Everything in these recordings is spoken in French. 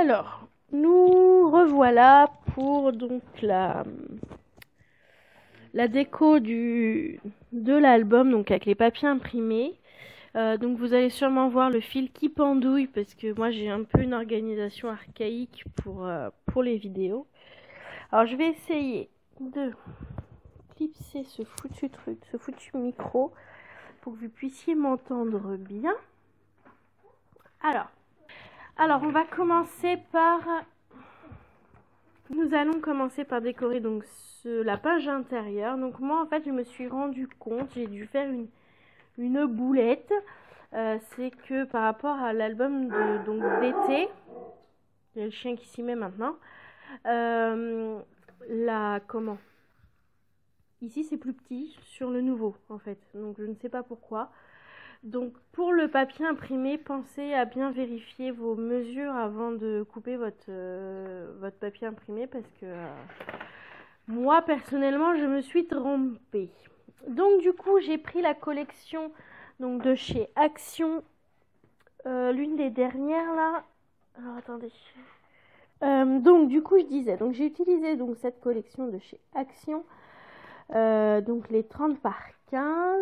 Alors, nous revoilà pour donc la déco de l'album, donc avec les papiers imprimés. Donc vous allez sûrement voir le fil qui pendouille parce que moi j'ai un peu une organisation archaïque pour les vidéos. Alors je vais essayer de clipser ce foutu truc, ce foutu micro pour que vous puissiez m'entendre bien. Alors on va commencer par... Nous allons commencer par décorer donc la page intérieure. Donc moi en fait je me suis rendu compte, j'ai dû faire une boulette. C'est que par rapport à l'album d'été, il y a le chien qui s'y met maintenant. Ici c'est plus petit sur le nouveau en fait. Donc je ne sais pas pourquoi. Donc pour le papier imprimé, pensez à bien vérifier vos mesures avant de couper votre papier imprimé parce que moi personnellement je me suis trompée. Donc du coup j'ai pris la collection donc de chez Action, l'une des dernières là. Alors attendez. Donc du coup je disais, donc j'ai utilisé donc cette collection de chez Action, donc les 30 par 15.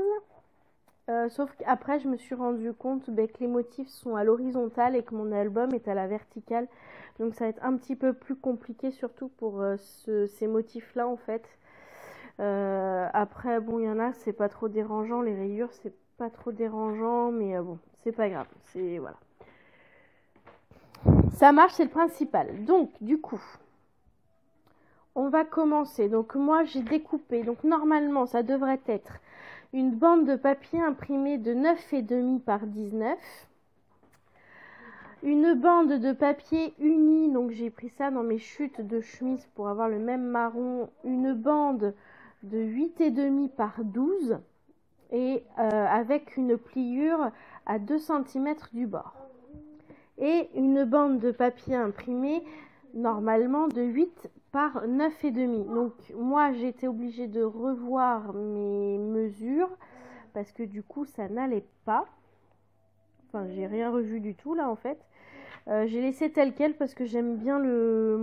Sauf qu'après je me suis rendu compte que les motifs sont à l'horizontale et que mon album est à la verticale, donc ça va être un petit peu plus compliqué surtout pour ces motifs là en fait. Après bon il y en a c'est pas trop dérangeant, les rayures c'est pas trop dérangeant, mais bon c'est pas grave, c'est voilà, ça marche, c'est le principal. Donc du coup on va commencer. Donc moi j'ai découpé, donc normalement ça devrait être une bande de papier imprimé de 9,5 par 19. Une bande de papier uni, donc j'ai pris ça dans mes chutes de chemise pour avoir le même marron. Une bande de 8,5 par 12 et avec une pliure à 2 cm du bord. Et une bande de papier imprimé normalement de 8 par 9,5. Donc moi j'ai été obligée de revoir mes mesures parce que du coup ça n'allait pas. Enfin j'ai rien revu du tout là en fait. J'ai laissé tel quel parce que j'aime bien le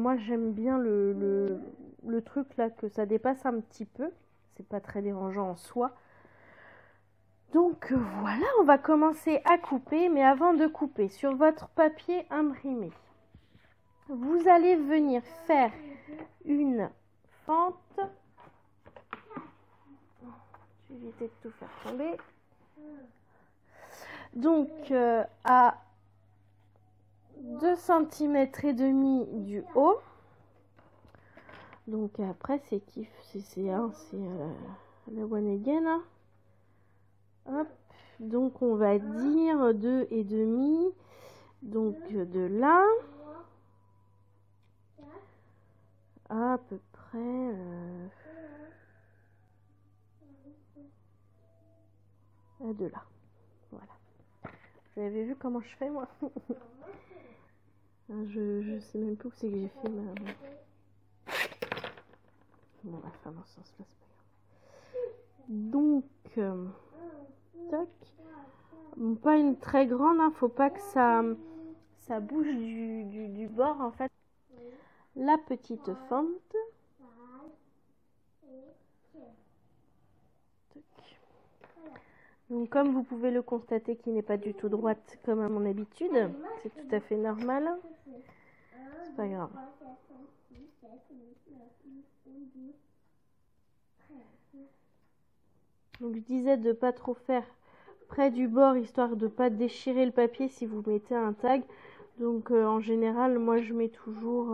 truc là, que ça dépasse un petit peu. C'est pas très dérangeant en soi. Donc voilà, on va commencer à couper. Mais avant de couper, sur votre papier imprimé, vous allez venir faire une fente. Je vais éviter de tout faire tomber. Donc à 2 cm et demi du haut. Donc après c'est la one again. Hein. Hop. Donc on va dire 2,5. Donc de là à peu près de là. Voilà. Vous avez vu comment je fais moi? Je sais même plus où c'est que j'ai fait ma... Bon, on va faire dans ce sens-là, c'est pas grave. Donc, tac. Bon, pas une très grande, hein, faut pas que ça bouge du bord en fait. La petite fente. Tac. Donc comme vous pouvez le constater qui n'est pas du tout droite comme à mon habitude, c'est tout à fait normal. C'est pas grave. Donc je disais de pas trop faire près du bord histoire de pas déchirer le papier si vous mettez un tag. Donc en général moi je mets toujours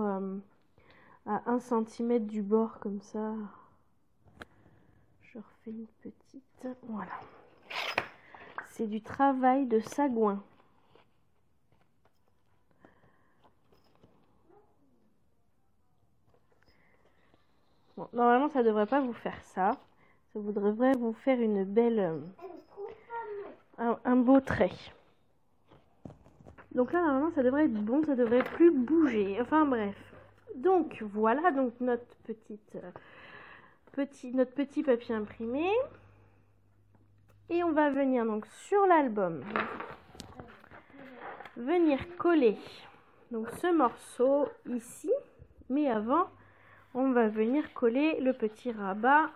à 1 cm du bord comme ça. Je refais une petite, voilà. C'est du travail de sagouin. Bon, normalement ça devrait pas vous faire ça. Ça devrait vous faire une belle, un beau trait. Donc là normalement ça devrait être bon, ça devrait plus bouger. Enfin bref. Donc voilà donc notre petit papier imprimé. Et on va venir donc sur l'album, venir coller donc ce morceau ici, mais avant on va venir coller le petit rabat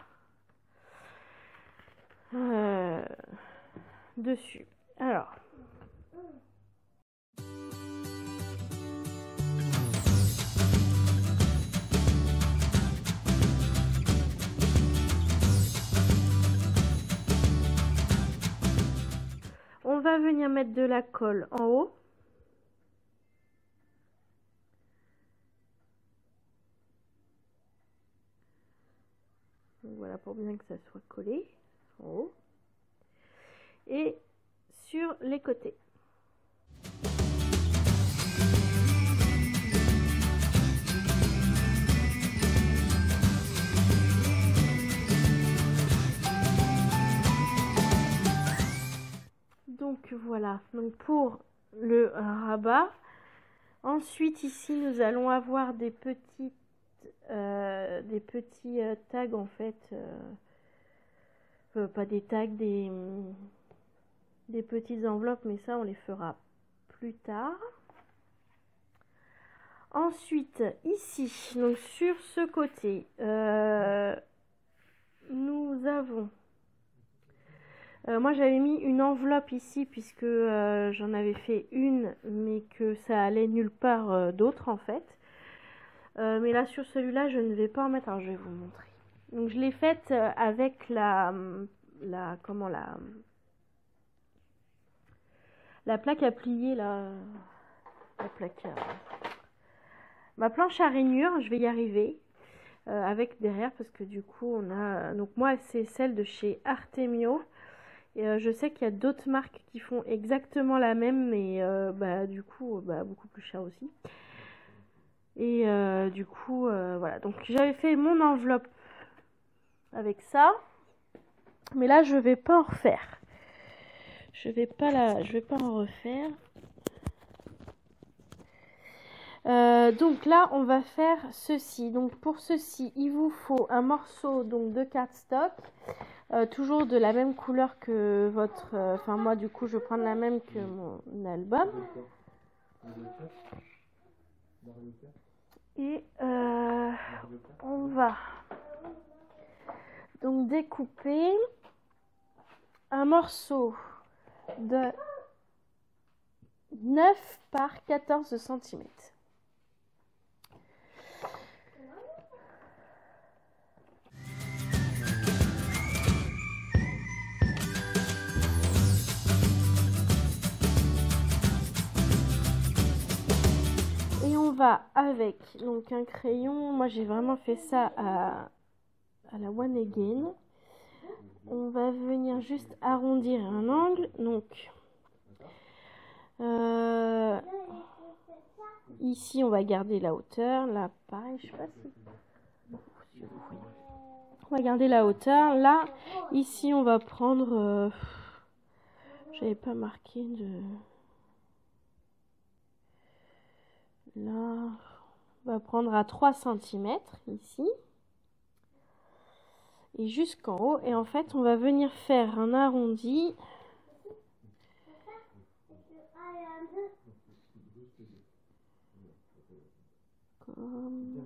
dessus. Alors on va venir mettre de la colle en haut. Donc voilà, pour bien que ça soit collé en haut. Et sur les côtés. Donc voilà, donc pour le rabat. Ensuite ici nous allons avoir des petits tags en fait, pas des tags, des petites enveloppes, mais ça on les fera plus tard. Ensuite ici, donc sur ce côté, nous avons moi j'avais mis une enveloppe ici puisque j'en avais fait une mais que ça allait nulle part d'autre en fait. Mais là sur celui-là je ne vais pas en mettre. Alors je vais vous montrer. Donc je l'ai faite avec la plaque à plier là, ma planche à rainure. Je vais y arriver avec derrière parce que du coup on a, donc moi c'est celle de chez Artemio. Et je sais qu'il y a d'autres marques qui font exactement la même, mais du coup beaucoup plus cher aussi. Et du coup voilà, donc j'avais fait mon enveloppe avec ça, mais là je vais pas en refaire. Je vais pas en refaire. Donc là on va faire ceci. Donc pour ceci il vous faut un morceau donc de cardstock. Toujours de la même couleur que votre... Enfin moi du coup je vais prendre la même que mon album. Et on va donc découper un morceau de 9 par 14 cm. Avec donc un crayon, moi j'ai vraiment fait ça à la One Again. On va venir juste arrondir un angle. Donc ici on va garder la hauteur. Là pareil, je sais pas si on va garder la hauteur. Là ici on va prendre j'avais pas marqué de... Là, on va prendre à 3 cm ici. Et jusqu'en haut. Et en fait, on va venir faire un arrondi. Comme...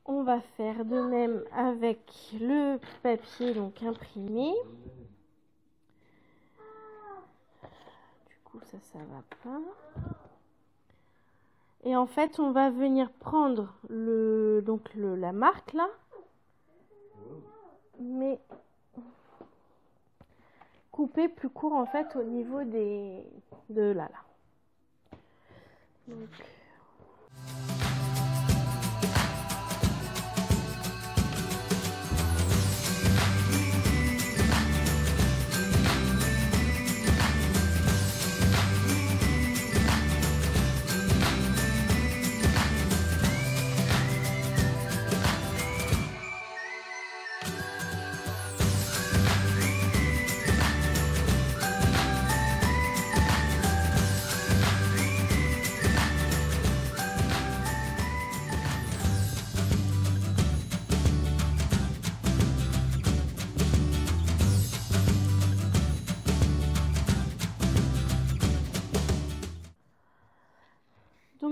On va faire de même avec le papier donc imprimé. Du coup ça va pas. Et en fait on va venir prendre la marque là, mais couper plus court en fait au niveau de là. Donc,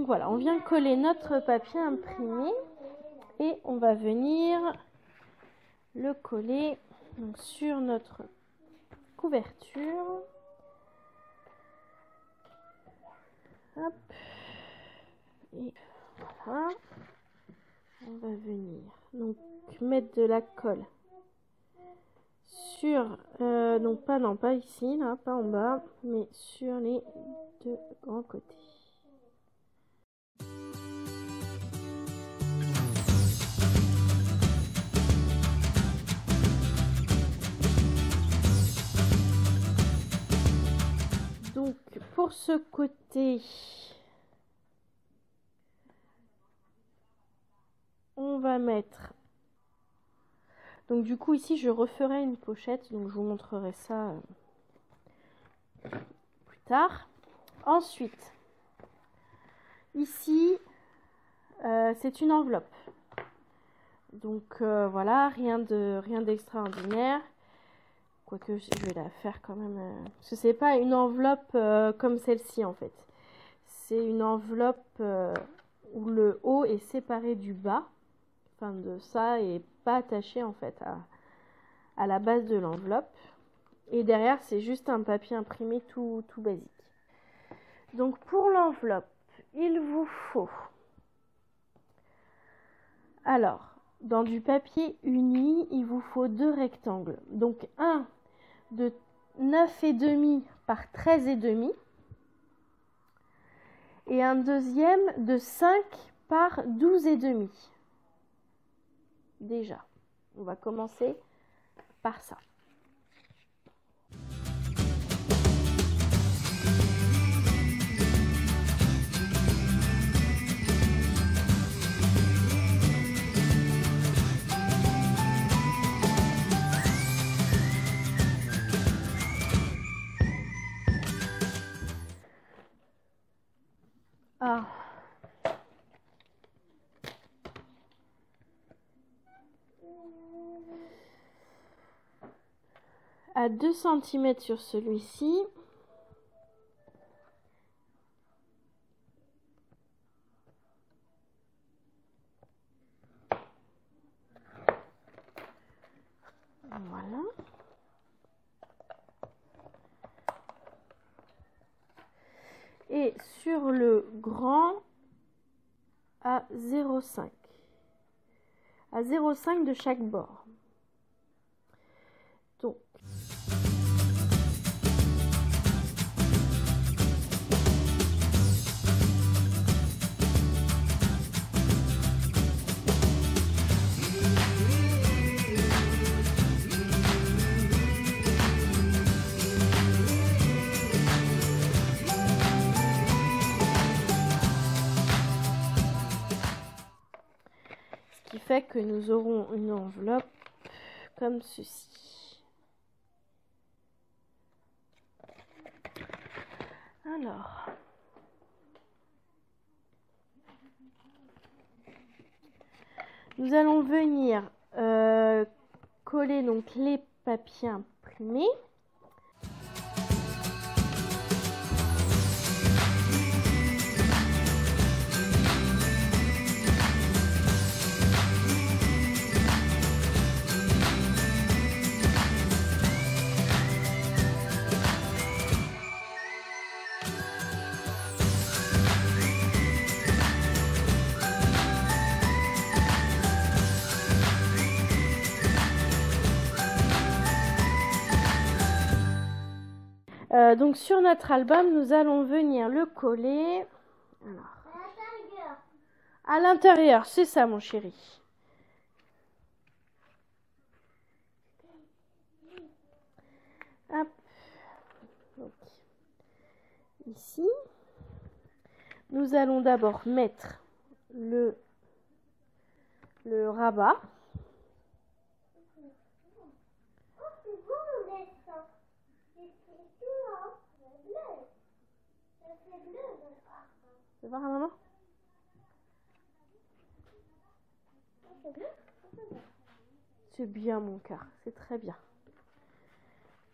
voilà, on vient coller notre papier imprimé et on va venir le coller donc, sur notre couverture. Hop. Et voilà. On va venir donc mettre de la colle sur, donc pas ici, là, pas en bas, mais sur les deux grands côtés. Donc pour ce côté, on va mettre, donc du coup ici je referai une pochette, donc je vous montrerai ça plus tard. Ensuite, ici, c'est une enveloppe. Donc voilà, rien d'extraordinaire. Quoique je vais la faire quand même. Parce que c'est pas une enveloppe comme celle-ci en fait. C'est une enveloppe où le haut est séparé du bas. Enfin de ça et pas attaché en fait à la base de l'enveloppe. Et derrière c'est juste un papier imprimé tout basique. Donc pour l'enveloppe, il vous faut, alors dans du papier uni, il vous faut 2 rectangles. Donc un de 9,5 par 13,5 et un deuxième de 5 par 12,5. Déjà, on va commencer par ça. Ah. À 2 cm sur celui-ci. Voilà. Et sur le grand à 0,5. À 0,5 de chaque bord. Donc, ce qui fait que nous aurons une enveloppe comme ceci. Alors, nous allons venir coller donc les papiers imprimés. Donc sur notre album, nous allons venir le coller. Alors, à l'intérieur, c'est ça mon chéri. Hop. Donc, ici, nous allons d'abord mettre le rabat. Tu veux voir, maman? C'est bien mon cœur, c'est très bien.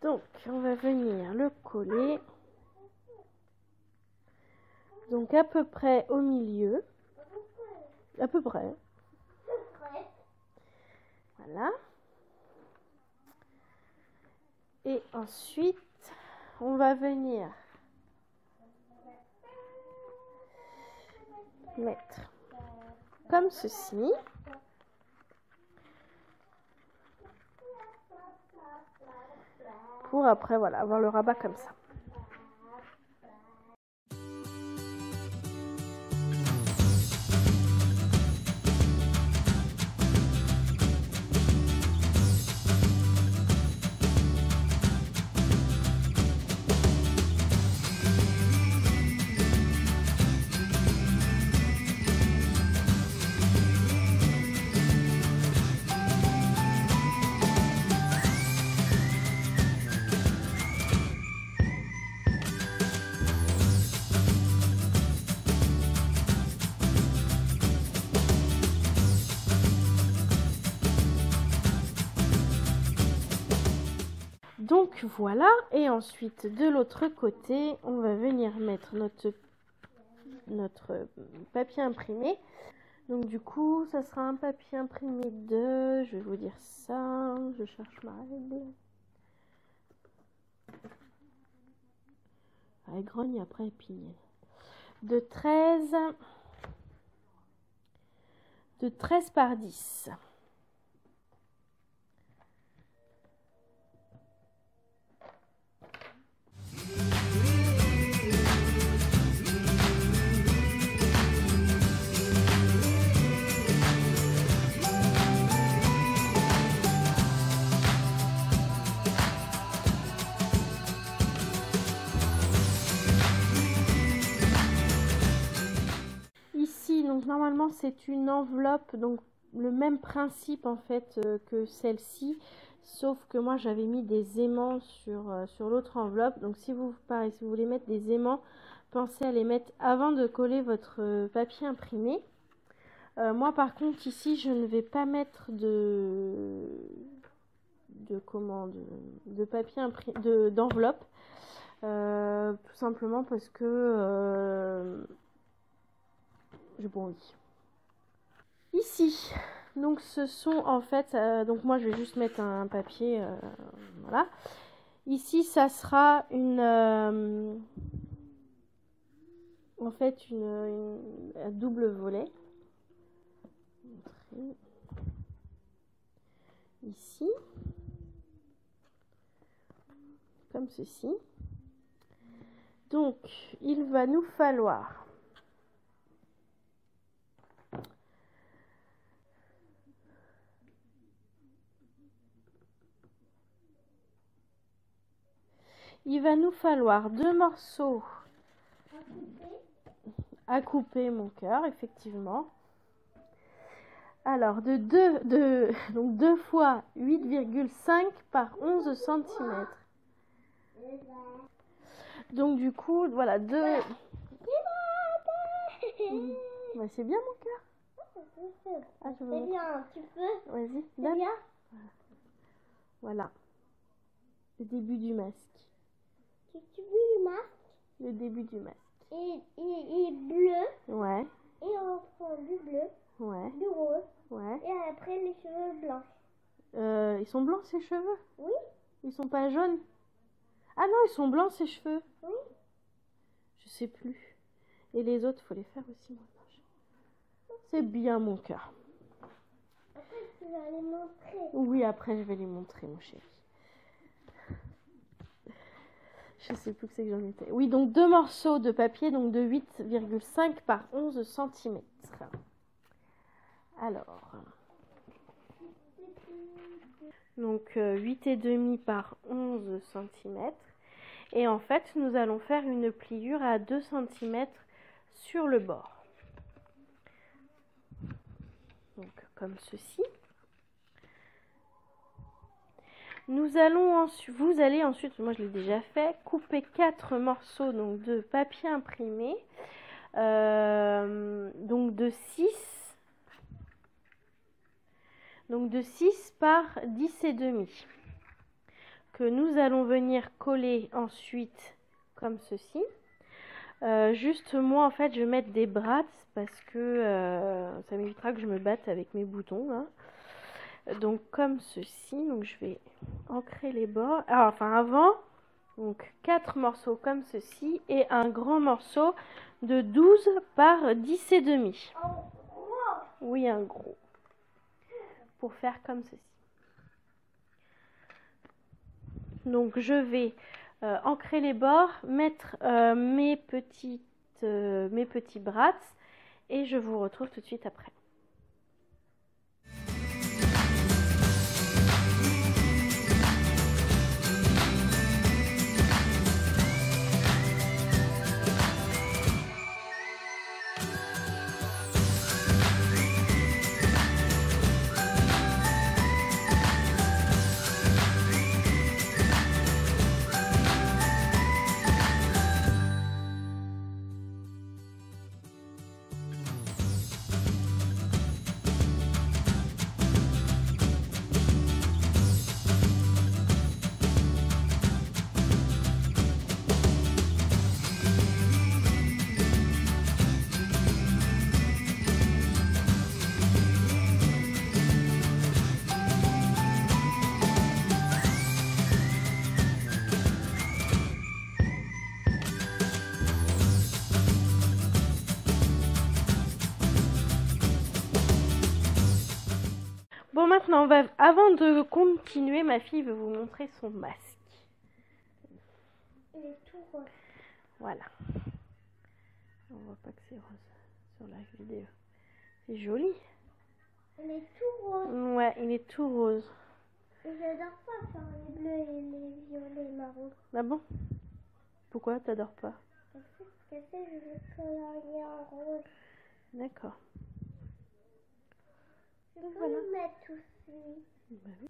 Donc, on va venir le coller Donc à peu près au milieu. À peu près. Voilà. Et ensuite, on va venir mettre comme ceci. Pour après, voilà, avoir le rabat comme ça. Donc voilà, et ensuite de l'autre côté, on va venir mettre notre papier imprimé. Donc du coup, ça sera un papier imprimé de, je vais vous dire ça, je cherche ma règle. Elle grogne après, et puis de 13 par 10. Ici, donc normalement c'est une enveloppe, donc le même principe en fait que celle-ci, sauf que moi j'avais mis des aimants sur l'autre enveloppe. Donc si vous voulez mettre des aimants, pensez à les mettre avant de coller votre papier imprimé. Moi par contre ici je ne vais pas mettre de papier imprimé, d'enveloppe, tout simplement parce que j'ai pas envie. Ici, donc ce sont en fait, donc moi je vais juste mettre un papier, voilà. Ici ça sera un double volet. Ici, comme ceci. Donc il va nous falloir deux morceaux à couper, mon cœur, effectivement. Alors, donc 2 fois 8,5 par 11 cm. Donc, du coup, voilà, 2... Ouais, c'est bien, mon cœur. Ah, c'est bien, tu peux. Vas-y, donne. Voilà. Le début du masque. Tu veux le masque? Le début du masque. Et bleu. Ouais. Et au fond du bleu. Ouais. Du rose. Ouais. Et après les cheveux blancs. Ils sont blancs ces cheveux? Oui. Ils sont pas jaunes? Ah non, ils sont blancs ces cheveux. Oui. Je sais plus. Et les autres, faut les faire aussi. C'est bien, mon cœur. Après, tu vas les montrer. Oui, après, je vais les montrer, mon chéri. Je sais plus que c'est que j'en étais. Oui, donc 2 morceaux de papier, donc de 8,5 par 11 cm. Alors, donc 8,5 par 11 cm. Et en fait, nous allons faire une pliure à 2 cm sur le bord. Donc, comme ceci. Vous allez ensuite, moi je l'ai déjà fait, couper 4 morceaux donc, de papier imprimé, donc de 6 par 10,5, que nous allons venir coller ensuite comme ceci. Juste moi en fait je vais mettre des brads parce que ça m'évitera que je me batte avec mes boutons là. Donc comme ceci, donc je vais ancrer les bords. Alors, enfin avant, donc 4 morceaux comme ceci et un grand morceau de 12 par 10 et demi. Oui, un gros. Pour faire comme ceci. Donc je vais ancrer les bords, mettre mes petits brads et je vous retrouve tout de suite après. Bon, maintenant, avant de continuer, ma fille veut vous montrer son masque. Il est tout rose. Voilà. On voit pas que c'est rose sur la vidéo. C'est joli. Il est tout rose. Ouais, il est tout rose. J'adore pas faire les bleus et les violets marrons. Ah bon? Pourquoi t'adores pas? Parce que je veux colorier en rose. D'accord. Je peux le mettre aussi. Bah oui.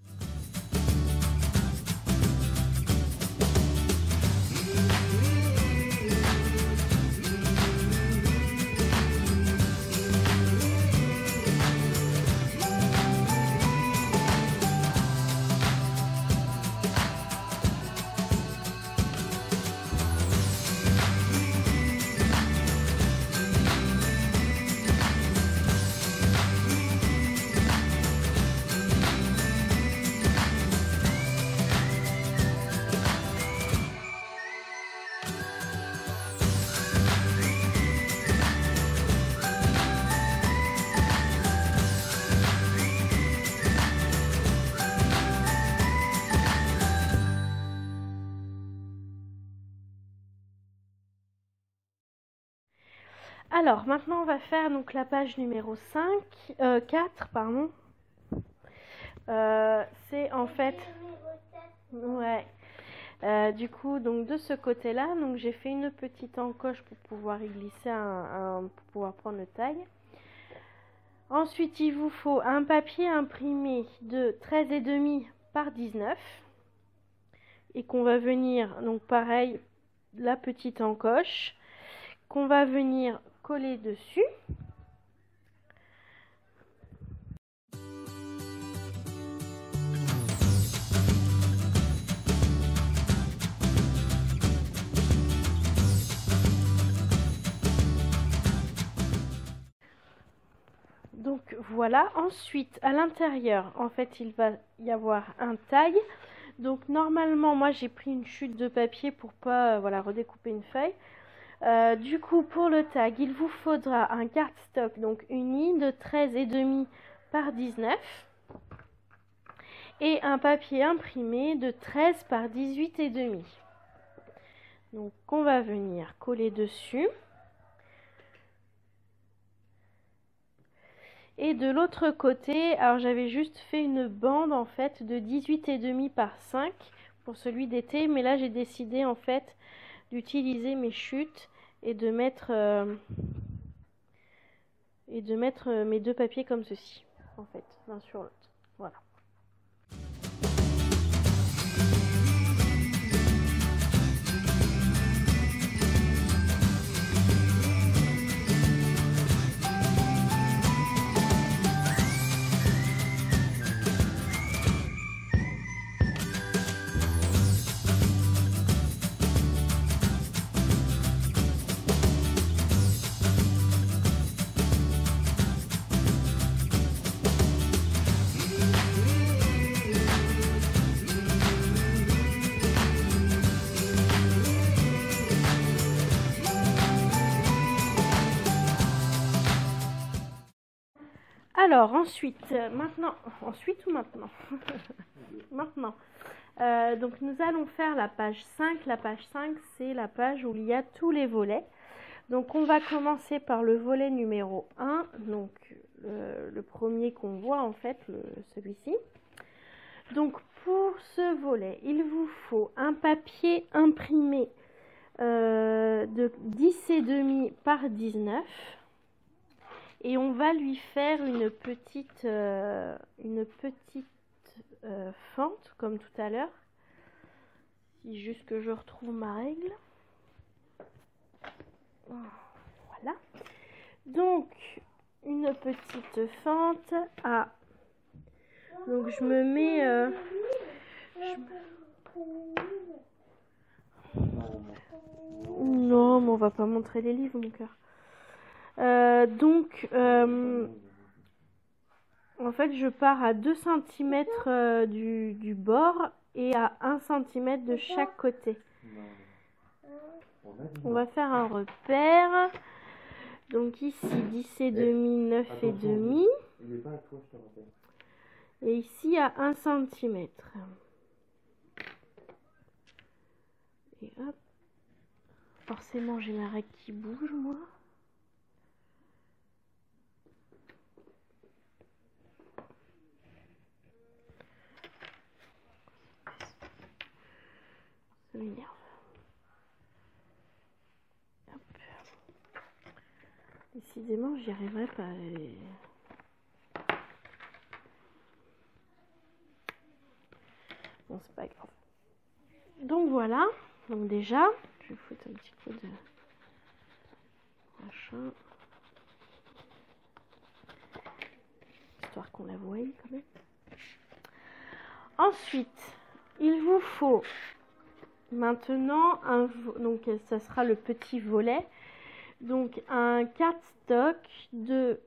Alors, maintenant, on va faire donc la page numéro 4, pardon. C'est en fait... Ouais. Du coup, donc de ce côté-là, donc j'ai fait une petite encoche pour pouvoir y glisser pour pouvoir prendre le tag. Ensuite, il vous faut un papier imprimé de 13,5 par 19 et qu'on va venir, donc pareil, la petite encoche qu'on va venir coller dessus. Donc voilà, ensuite à l'intérieur, en fait, il va y avoir un tag. Donc normalement, moi j'ai pris une chute de papier pour pas voilà, redécouper une feuille. Du coup, pour le tag, il vous faudra un cardstock, donc uni de 13,5 par 19 et un papier imprimé de 13 par 18,5. Donc on va venir coller dessus. Et de l'autre côté, alors j'avais juste fait une bande en fait de 18,5 par 5 pour celui d'été, mais là j'ai décidé en fait d'utiliser mes chutes et de mettre mes deux papiers comme ceci en fait, l'un sur l'autre. Voilà. Alors, ensuite, maintenant, maintenant. Donc, nous allons faire la page 5. La page 5, c'est la page où il y a tous les volets. Donc, on va commencer par le volet numéro 1. Donc, le premier qu'on voit, en fait, celui-ci. Donc, pour ce volet, il vous faut un papier imprimé de 10,5 par 19. Et on va lui faire une petite fente, comme tout à l'heure. Si juste que je retrouve ma règle. Voilà. Donc, une petite fente à... Donc, je me mets... Non, mais on va pas montrer les livres, mon cœur. En fait, je pars à 2 cm du bord et à 1 cm de chaque côté. On va faire un repère. Donc ici, 10,5, 9,5. Et ici, à 1 cm. Et hop. Forcément, j'ai ma règle qui bouge, moi. Ça m'énerve. Décidément, j'y arriverai pas. Bon, c'est pas grave. Donc voilà. Donc déjà, je vais foutre un petit coup de machin. Histoire qu'on la voie quand même. Ensuite, il vous faut maintenant donc ça sera le petit volet. Donc un cardstock de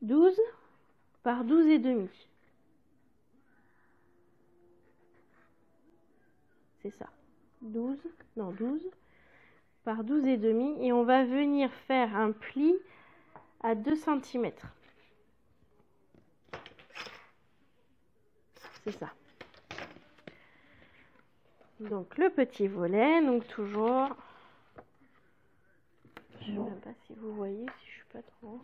12 par 12,5. C'est ça. 12 par 12,5. Et on va venir faire un pli à 2 cm. C'est ça. Donc le petit volet, donc toujours... Je ne sais même pas si vous voyez, si je suis pas trop...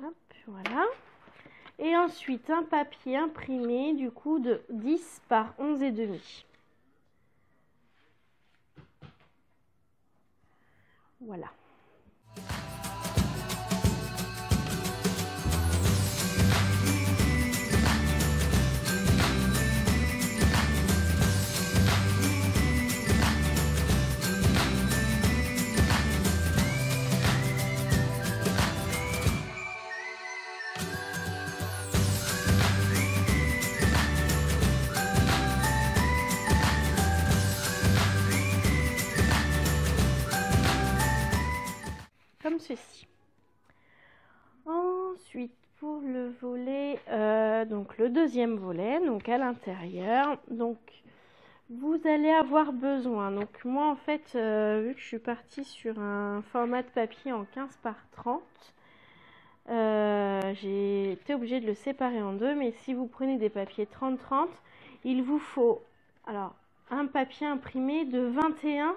Hop, voilà. Et ensuite un papier imprimé du coup de 10 par 11,5. Voilà. Comme ceci. Ensuite, pour le volet, donc le deuxième volet, donc à l'intérieur, donc vous allez avoir besoin, donc moi en fait, vu que je suis partie sur un format de papier en 15 par 30, j'ai été obligée de le séparer en deux, mais si vous prenez des papiers 30-30, il vous faut alors un papier imprimé de 21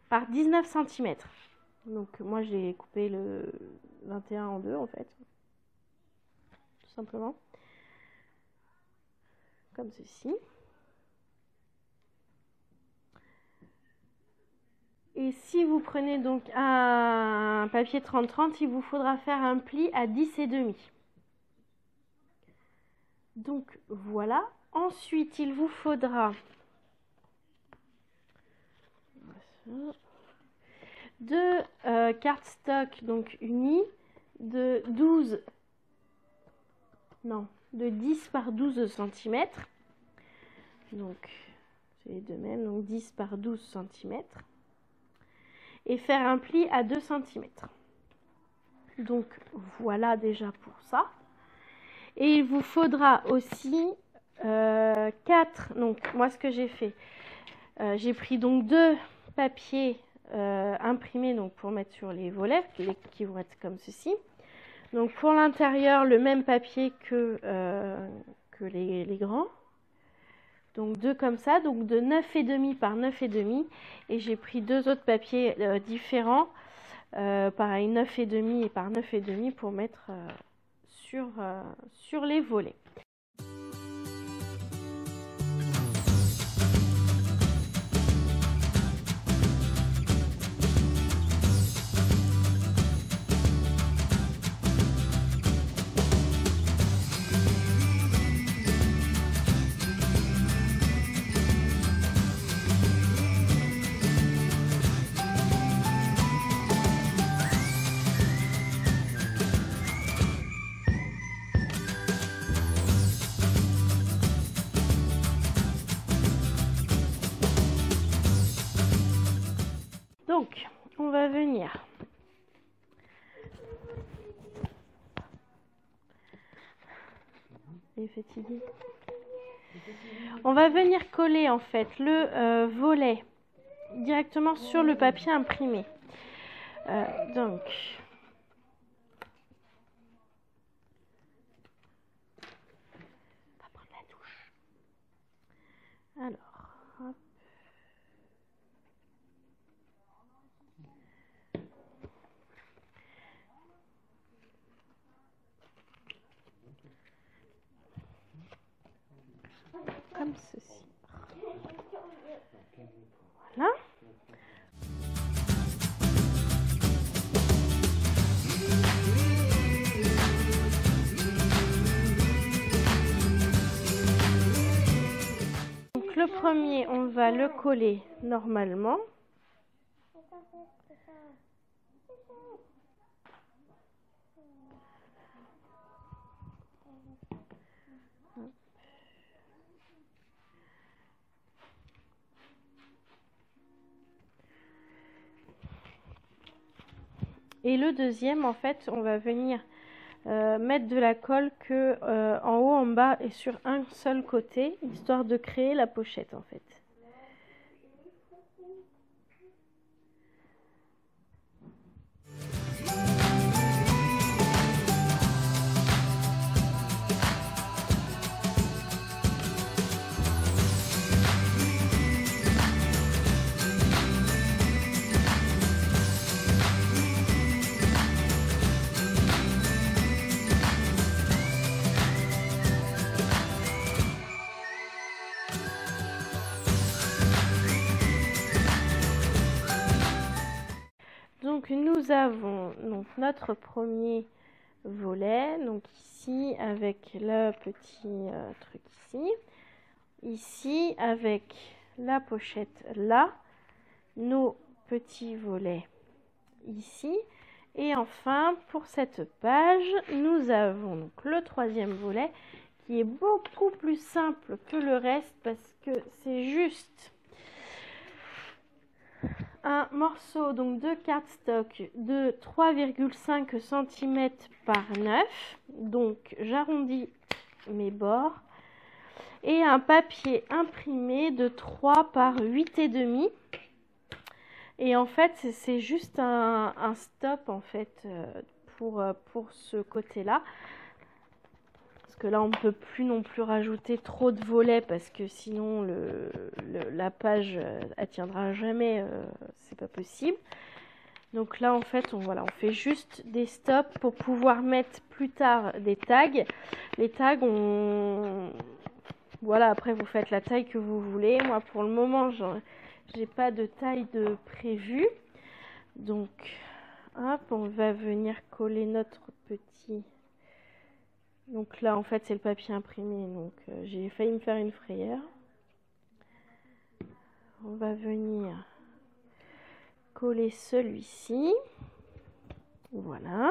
par 19 cm. Donc moi j'ai coupé le 21 en deux en fait, tout simplement, comme ceci. Et si vous prenez donc un papier 30-30, il vous faudra faire un pli à 10,5. Donc voilà. Ensuite il vous faudra deux cardstock donc unis de 10 par 12 cm. Donc c'est les deux mêmes, donc 10 par 12 cm. Et faire un pli à 2 cm. Donc voilà déjà pour ça. Et il vous faudra aussi 4. Donc moi ce que j'ai fait, j'ai pris donc deux papiers imprimés donc pour mettre sur les volets qui vont être comme ceci. Donc pour l'intérieur, le même papier que les grands. Donc deux comme ça, donc de 9,5 par 9,5. Et j'ai pris deux autres papiers différents, pareil 9,5 et par 9,5 pour mettre sur les volets. Donc, on va venir fatigué. On va venir coller en fait le volet directement sur le papier imprimé. Donc, on va prendre la touche. Alors, hop. Comme ceci. Voilà. Donc le premier, on va le coller normalement. Et le deuxième, en fait, on va venir mettre de la colle que en haut, en bas et sur un seul côté, histoire de créer la pochette, en fait. Donc nous avons donc notre premier volet, donc ici avec le petit truc ici avec la pochette là, nos petits volets ici, et enfin pour cette page nous avons donc le troisième volet qui est beaucoup plus simple que le reste parce que c'est juste un morceau donc de cardstock de 3,5 cm par 9, donc j'arrondis mes bords, et un papier imprimé de 3 par 8,5. Et en fait c'est juste un stop en fait pour ce côté là, parce que là on ne peut plus non plus rajouter trop de volets parce que sinon la page elle tiendra jamais, c'est pas possible. Donc là en fait on fait juste des stops pour pouvoir mettre plus tard des tags. Les tags voilà, après vous faites la taille que vous voulez. Moi pour le moment j'ai pas de taille de prévue. Donc hop, on va venir coller notre petit. Donc là en fait c'est le papier imprimé, donc j'ai failli me faire une frayeur. On va venir coller celui-ci. Voilà.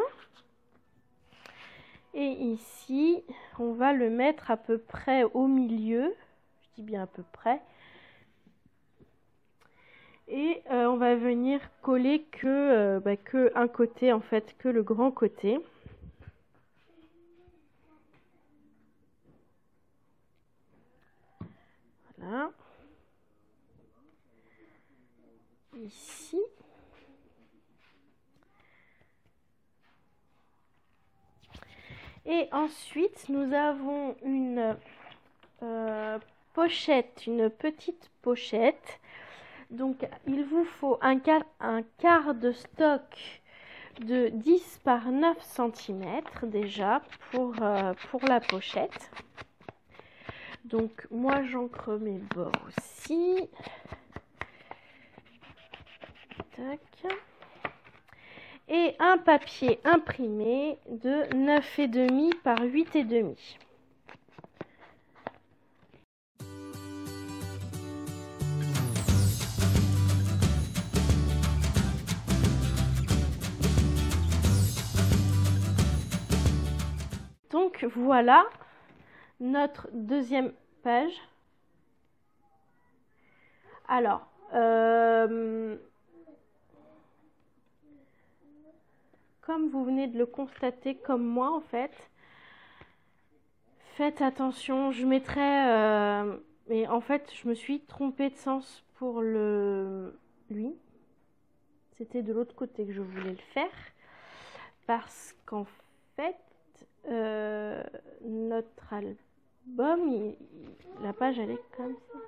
Et ici on va le mettre à peu près au milieu. Je dis bien à peu près. Et on va venir coller que un côté en fait, que le grand côté. Voilà. Ici. Et ensuite, nous avons une pochette, une petite pochette. Donc, il vous faut un quart de stock de 10 par 9 cm déjà pour la pochette. Donc, moi, j'encre mes bords aussi. Tac. Et un papier imprimé de 9,5 par 8,5. Donc voilà notre deuxième page. Alors, comme vous venez de le constater comme moi en fait, faites attention, je mettrai... mais en fait, je me suis trompée de sens pour lui. C'était de l'autre côté que je voulais le faire. Parce qu'en fait, notre album, la page elle est comme ça.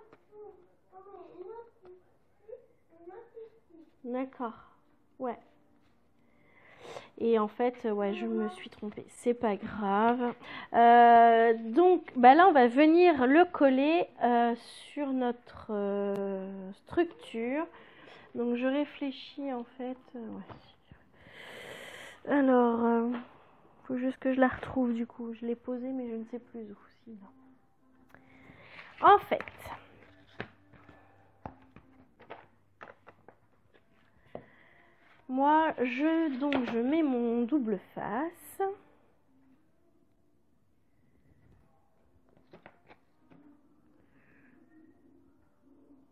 D'accord, ouais. Et en fait, ouais, je me suis trompée. C'est pas grave. Donc, bah là, on va venir le coller sur notre structure. Donc, je réfléchis en fait. Ouais. Alors, faut juste que je la retrouve du coup. Je l'ai posée, mais je ne sais plus où. Sinon. En fait, moi, je mets mon double face.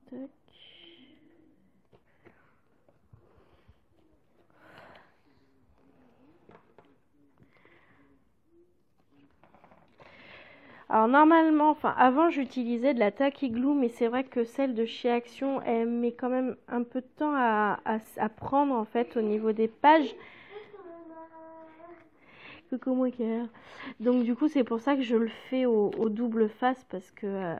Tac. Alors normalement, enfin avant j'utilisais de la Tacky Glue, mais c'est vrai que celle de chez Action, elle met quand même un peu de temps à prendre en fait au niveau des pages. Coucou mon cœur. Donc du coup c'est pour ça que je le fais au double face parce que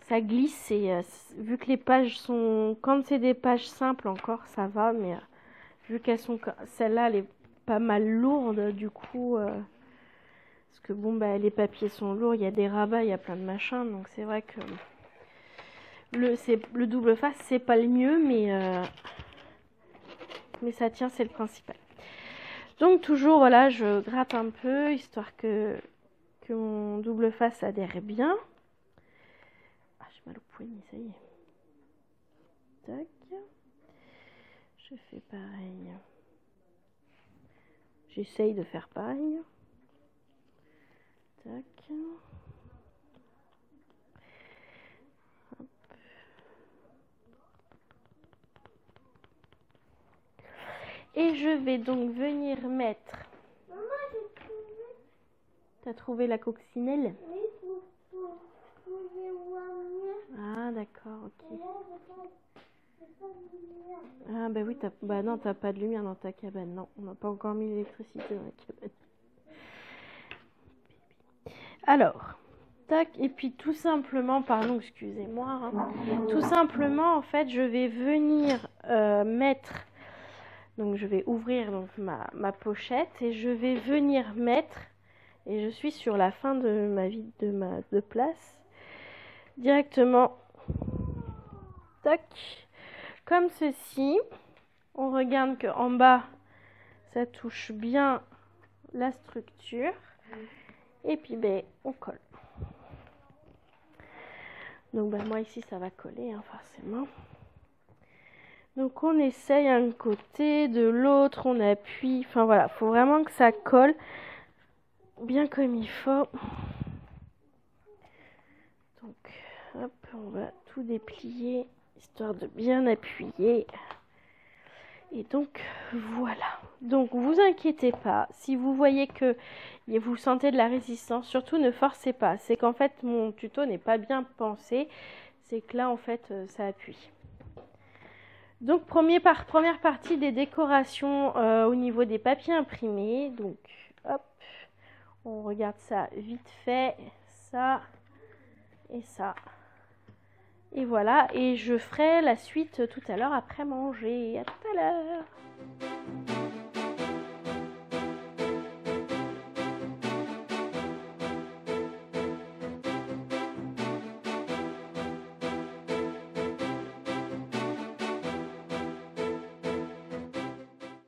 ça glisse et vu que les pages sont, quand c'est des pages simples encore ça va, mais vu qu'elles sont, celle-là elle est pas mal lourde du coup. Parce que bon, bah, les papiers sont lourds, il y a des rabats, il y a plein de machins. Donc c'est vrai que le double face, c'est pas le mieux, mais ça tient, c'est le principal. Donc toujours, voilà, je gratte un peu, histoire que mon double face adhère bien. Ah, j'ai mal au poignet, ça y est. Tac. Je fais pareil. J'essaye de faire pareil. Tac. Hop. Et je vais donc venir mettre... Maman, j'ai trouvé. T'as trouvé la coccinelle? Oui, pour voir mieux. Ah d'accord, ok. Et là, j'ai pas de lumière. Ah bah oui, bah non, t'as pas de lumière dans ta cabane. Non, on n'a pas encore mis l'électricité dans la cabane. Alors, tac, et puis tout simplement, pardon, excusez-moi, hein, tout simplement, en fait, je vais venir mettre, donc je vais ouvrir donc ma pochette et je vais venir mettre, et je suis sur la fin de ma vie de place, directement, tac, comme ceci. On regarde que en bas, ça touche bien la structure. Et puis, ben, on colle. Donc, ben, moi, ici, ça va coller, hein, forcément. Donc, on essaye un côté, de l'autre, on appuie. Enfin, voilà, il faut vraiment que ça colle bien comme il faut. Donc, hop, on va tout déplier, histoire de bien appuyer. Et donc, voilà. Donc, vous inquiétez pas. Si vous voyez que vous sentez de la résistance, surtout ne forcez pas. C'est qu'en fait, mon tuto n'est pas bien pensé. C'est que là, en fait, ça appuie. Donc, première partie des décorations au niveau des papiers imprimés. Donc, hop. On regarde ça vite fait, ça et ça. Et voilà, et je ferai la suite tout à l'heure après manger. À tout à l'heure.